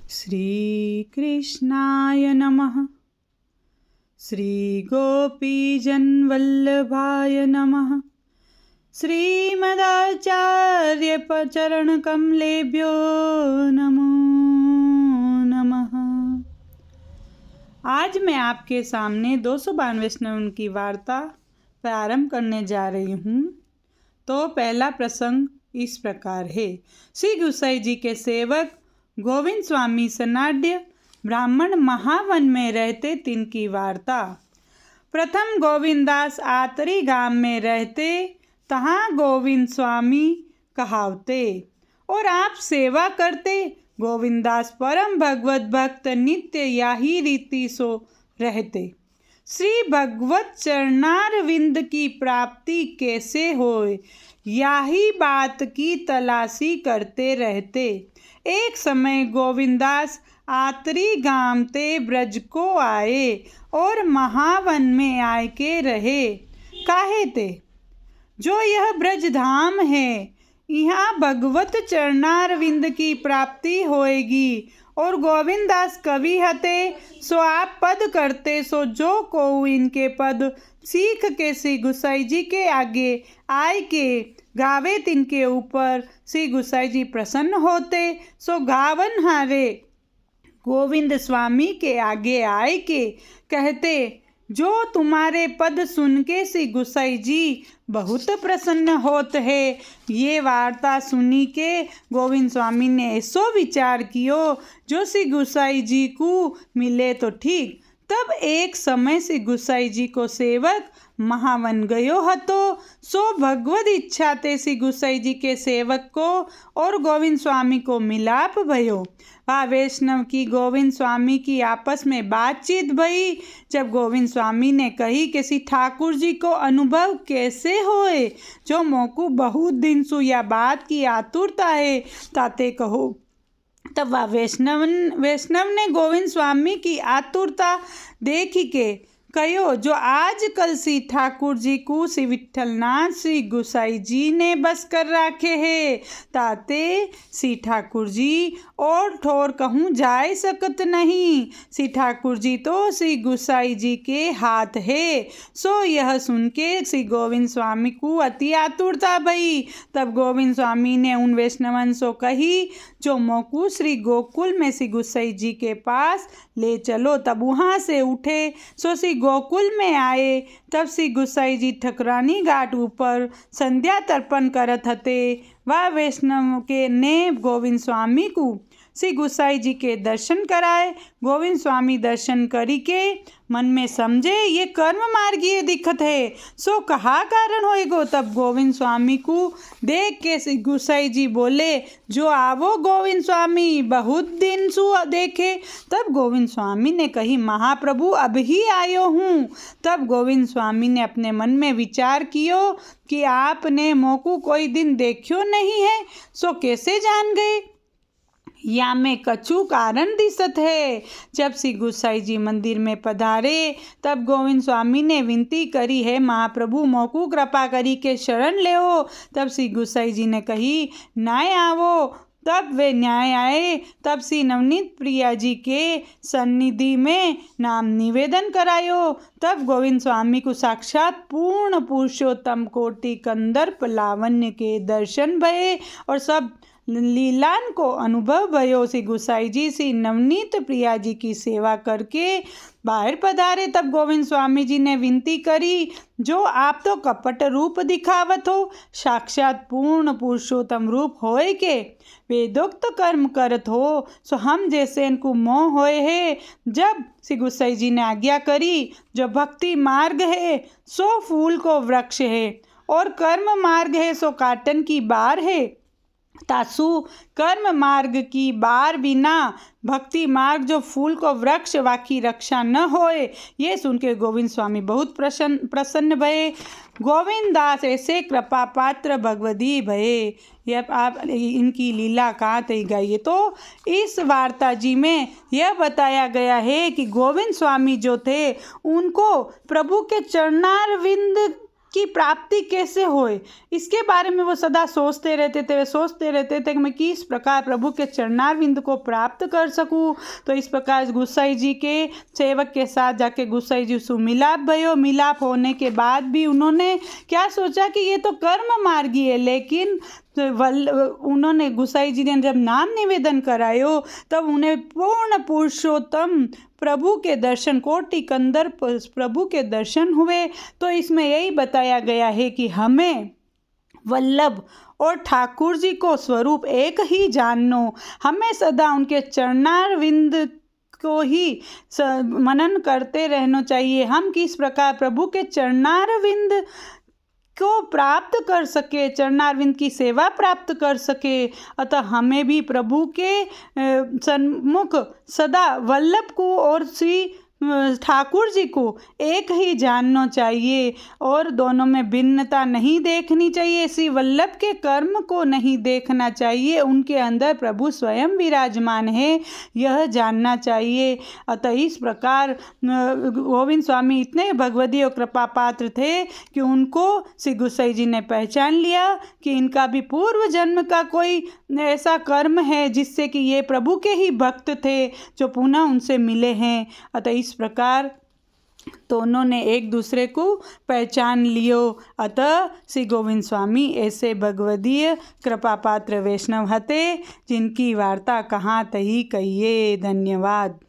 श्रीकृष्णाय नमः। श्रीगोपीजनवल्लभाय नमः। श्रीमदाचार्यचरणकमलेभ्यो नमो नमः। आज मैं आपके सामने 292 वैष्णव की वार्ता प्रारंभ करने जा रही हूँ। तो पहला प्रसंग इस प्रकार है। श्री गुसाई जी के सेवक गोविंद स्वामी सनाड्य ब्राह्मण महावन में रहते तिनकी वार्ता। प्रथम गोविंदास आतरी गांव में रहते, तहाँ गोविंद स्वामी कहावते और आप सेवा करते। गोविंदास परम भगवत भक्त नित्य याही रीति सो रहते। श्री भगवत चरणारविंद की प्राप्ति कैसे होए, याही बात की तलाशी करते रहते। एक समय गोविंदास आतरी गांव ते ब्रज को आए और महावन में आए के रहे। काहे ते जो यह ब्रज धाम है, यहाँ भगवत चरणारविंद की प्राप्ति होएगी। और गोविंदास कवि हते, सो आप पद करते, सो जो को इनके पद सीख के श्री गुसाई जी के आगे आए के गावे, तिनके ऊपर श्री गुसाई जी प्रसन्न होते। सो गावन हारे गोविंद स्वामी के आगे आए के कहते, जो तुम्हारे पद सुन के श्री गुसाई जी बहुत प्रसन्न होत है। ये वार्ता सुनी के गोविंद स्वामी ने ऐसो विचार कियो, जो श्री गुसाई जी को मिले तो ठीक। तब एक समय श्री गुसाई जी को सेवक महावन गयो हतो। सो भगवद इच्छा ते श्री गुसाई जी के सेवक को और गोविंद स्वामी को मिलाप भयो। वह वैष्णव की गोविंद स्वामी की आपस में बातचीत भई। जब गोविंद स्वामी ने कही कि श्री ठाकुर जी को अनुभव कैसे होए, जो मोकू बहुत दिन सु या बात की आतुरता है, ताते कहो। तब वह वैष्णव ने गोविंद स्वामी की आतुरता देखी के कहो, जो आज कल श्री ठाकुर जी को श्री विठलनाथ श्री गुसाई जी ने बस कर रखे है, ताते श्री ठाकुर जी और ठोर कहूँ जाए सकत नहीं। श्री ठाकुर जी तो श्री गुसाई जी के हाथ है। सो यह सुन के श्री गोविंद स्वामी को अति आतुरता भई। तब गोविंद स्वामी ने उन वैष्णवन सो कही, जो मोकू श्री गोकुल में श्री गुसाई जी के पास ले चलो। तब वहाँ से उठे, सो श्री गोकुल में आए। तब श्री गुसाई जी ठकुरानी घाट ऊपर संध्या तर्पण करत हते। वह वैष्णव के ने गोविंद स्वामी को श्री गुसाई जी के दर्शन कराए। गोविंद स्वामी दर्शन करी के मन में समझे, ये कर्म मार्गीय दिखत है, सो कहा कारण होएगो। तब गोविंद स्वामी को देख के श्री गुसाई जी बोले, जो आवो गोविंद स्वामी, बहुत दिन सु देखे। तब गोविंद स्वामी ने कही, महाप्रभु अब ही आयो हूँ। तब गोविंद स्वामी ने अपने मन में विचार कियो कि आपने मोकू कोई दिन देखियो नहीं है, सो कैसे जान गए, या में कछु कारण दिसत है। जब श्री गुसाई जी मंदिर में पधारे, तब गोविंद स्वामी ने विनती करी है, महाप्रभु मोकू कृपा करी के शरण ले हो। तब श्री गुसाई जी ने कही, न्याय आवो। तब वे न्याय आए। तब श्री नवनीत प्रिया जी के सन्निधि में नाम निवेदन करायो। तब गोविंद स्वामी को साक्षात पूर्ण पुरुषोत्तम कोटि कंदर्प लावण्य के दर्शन भये और सब लीलान को अनुभव भयो। श्री गुसाई जी श्री नवनीत प्रिया जी की सेवा करके बाहर पधारे। तब गोविंद स्वामी जी ने विनती करी, जो आप तो कपट रूप दिखावत हो, साक्षात पूर्ण पुरुषोत्तम रूप होए के वेदोक्त कर्म करत हो, सो हम जैसे इनको मोह होए है। जब श्री गुसाई जी ने आज्ञा करी, जो भक्ति मार्ग है सो फूल को वृक्ष है, और कर्म मार्ग है सो काटन की बार है। तासु कर्म मार्ग की बार बिना भक्ति मार्ग जो फूल को वृक्ष वाकी रक्षा न होए। ये सुन के गोविंद स्वामी बहुत प्रसन्न भये। गोविंद दास ऐसे कृपा पात्र भगवदी भये। यह आप इनकी लीला कहाँ तक गई। तो इस वार्ता जी में यह बताया गया है कि गोविंद स्वामी जो थे, उनको प्रभु के चरणारविंद की प्राप्ति कैसे होए, इसके बारे में वो सदा सोचते रहते थे कि मैं किस प्रकार प्रभु के चरणारविंद को प्राप्त कर सकूं। तो इस प्रकार गुसाई जी के सेवक के साथ जाके गुसाई जी से मिलाप भयो। मिलाप होने के बाद भी उन्होंने क्या सोचा कि ये तो कर्म मार्गी है, लेकिन उन्होंने गुसाई जी ने जब नाम निवेदन करायो तब उन्हें पूर्ण पुरुषोत्तम प्रभु के दर्शन, कोटि कंदर प्रभु के दर्शन हुए। तो इसमें यही बताया गया है कि हमें वल्लभ और ठाकुर जी को स्वरूप एक ही जाननो, हमें सदा उनके चरणारविंद को ही मनन करते रहना चाहिए। हम किस प्रकार प्रभु के चरणारविंद को प्राप्त कर सके, चरणारविंद की सेवा प्राप्त कर सके, अतः हमें भी प्रभु के सन्मुख सदा वल्लभ को और श्री ठाकुर जी को एक ही जानना चाहिए और दोनों में भिन्नता नहीं देखनी चाहिए। श्री वल्लभ के कर्म को नहीं देखना चाहिए, उनके अंदर प्रभु स्वयं विराजमान है, यह जानना चाहिए। अतः इस प्रकार गोविंद स्वामी इतने भगवदीय और कृपा पात्र थे कि उनको श्री गुसाई जी ने पहचान लिया कि इनका भी पूर्व जन्म का कोई ऐसा कर्म है जिससे कि ये प्रभु के ही भक्त थे जो पुनः उनसे मिले हैं। अतः इस प्रकार दोनों ने एक दूसरे को पहचान लियो। अतः श्री गोविंद स्वामी ऐसे भगवदीय कृपा पात्र वैष्णव हते जिनकी वार्ता कहाँ तही कहिए। धन्यवाद।